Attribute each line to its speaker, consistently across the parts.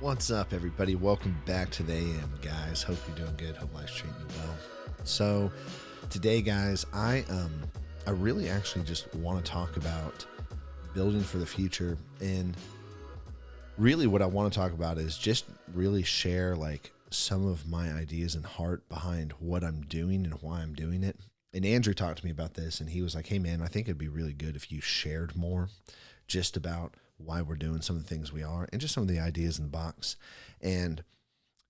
Speaker 1: What's up, everybody? Welcome back to the AM, guys. Hope you're doing good. Hope life's treating you well. So, today, guys, I really actually just want to talk about building for the future, and really, what I want to talk about is just really share like some of my ideas and heart behind what I'm doing and why I'm doing it. And Andrew talked to me about this, and he was like, "Hey, man, I think it'd be really good if you shared more, just about why we're doing some of the things we are and just some of the ideas in the box and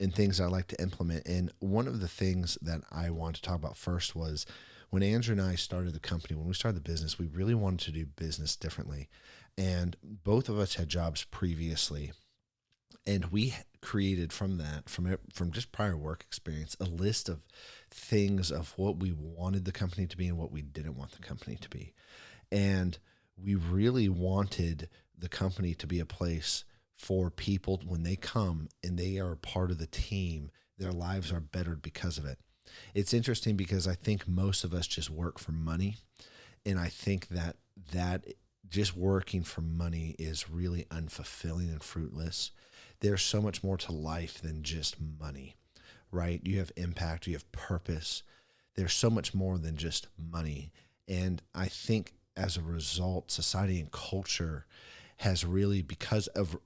Speaker 1: things I like to implement." And one of the things that I wanted to talk about first was when Andrew and I started the company, when we started the business, we really wanted to do business differently. And both of us had jobs previously, and we created from that, from just prior work experience, a list of things of what we wanted the company to be and what we didn't want the company to be. And we really wanted the company to be a place for people when they come and they are a part of the team, their lives are bettered because of it. It's interesting because I think most of us just work for money. And I think that just working for money is really unfulfilling and fruitless. There's so much more to life than just money, right? You have impact, you have purpose. There's so much more than just money. And I think as a result, society and culture has really, because of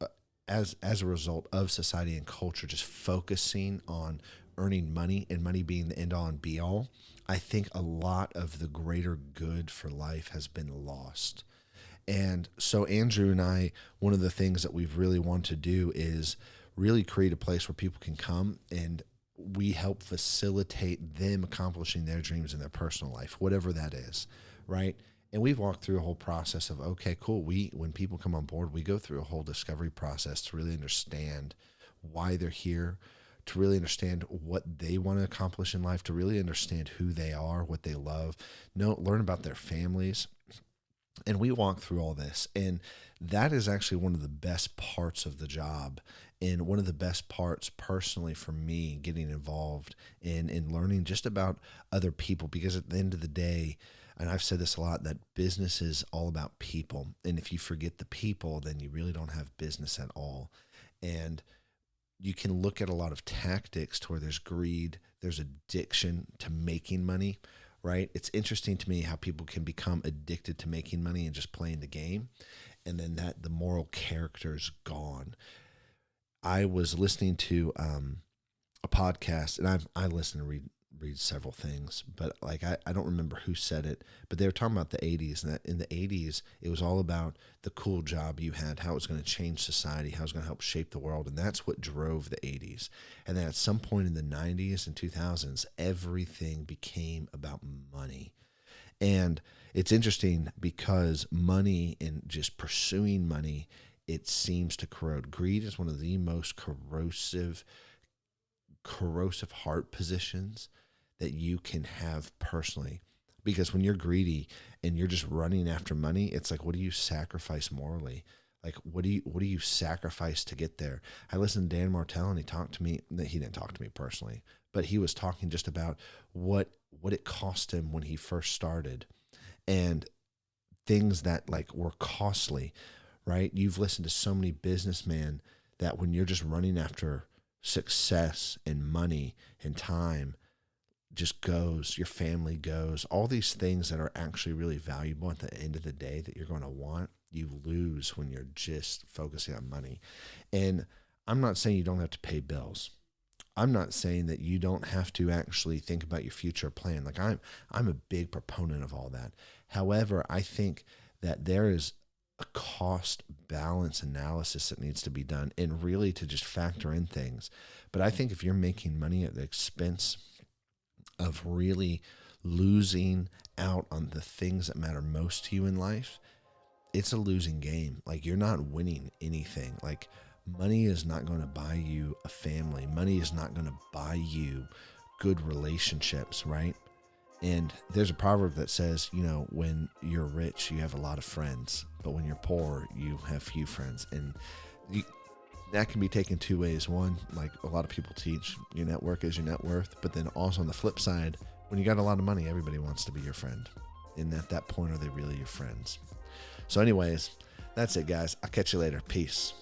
Speaker 1: as a result of society and culture just focusing on earning money and money being the end all and be all, I think a lot of the greater good for life has been lost. And so Andrew and I, one of the things that we've really wanted to do is really create a place where people can come and we help facilitate them accomplishing their dreams in their personal life, whatever that is, right? And we've walked through a whole process of, okay, cool. When people come on board, we go through a whole discovery process to really understand why they're here, to really understand what they want to accomplish in life, to really understand who they are, what they love, learn about their families. And we walk through all this. And that is actually one of the best parts of the job. And one of the best parts personally for me getting involved in learning just about other people, because at the end of the day, and I've said this a lot, that business is all about people. And if you forget the people, then you really don't have business at all. And you can look at a lot of tactics to where there's greed, there's addiction to making money, right? It's interesting to me how people can become addicted to making money and just playing the game. And then the moral character is gone. I was listening to a podcast, and I listen to read several things, but like I don't remember who said it, but they were talking about the 80s, and that in the 80s, it was all about the cool job you had, how it was going to change society, how it was going to help shape the world. And that's what drove the 80s. And then at some point in the 90s and 2000s, everything became about money. And it's interesting because money and just pursuing money, it seems to corrode. Greed is one of the most corrosive heart positions that you can have personally. Because when you're greedy and you're just running after money, it's like, what do you sacrifice morally? Like, what do you sacrifice to get there? I listened to Dan Martell, and he talked to me. He didn't talk to me personally, but he was talking just about what it cost him when he first started, and things that like were costly, right? You've listened to so many businessmen that when you're just running after success and money and time just goes, your family goes, all these things that are actually really valuable at the end of the day that you're going to want, you lose when you're just focusing on money. And I'm not saying you don't have to pay bills. I'm not saying that you don't have to actually think about your future plan. Like I'm a big proponent of all that. However, I think that there is a cost balance analysis that needs to be done, and really to just factor in things. But I think if you're making money at the expense of really losing out on the things that matter most to you in life, it's a losing game. Like, you're not winning anything. Like, money is not going to buy you a family. Money is not going to buy you good relationships, right? And there's a proverb that says, when you're rich, you have a lot of friends, but when you're poor, you have few friends. And that can be taken two ways. One, like a lot of people teach, your network is your net worth. But then also on the flip side, when you got a lot of money, everybody wants to be your friend. And at that point, are they really your friends? So anyways, that's it, guys. I'll catch you later. Peace.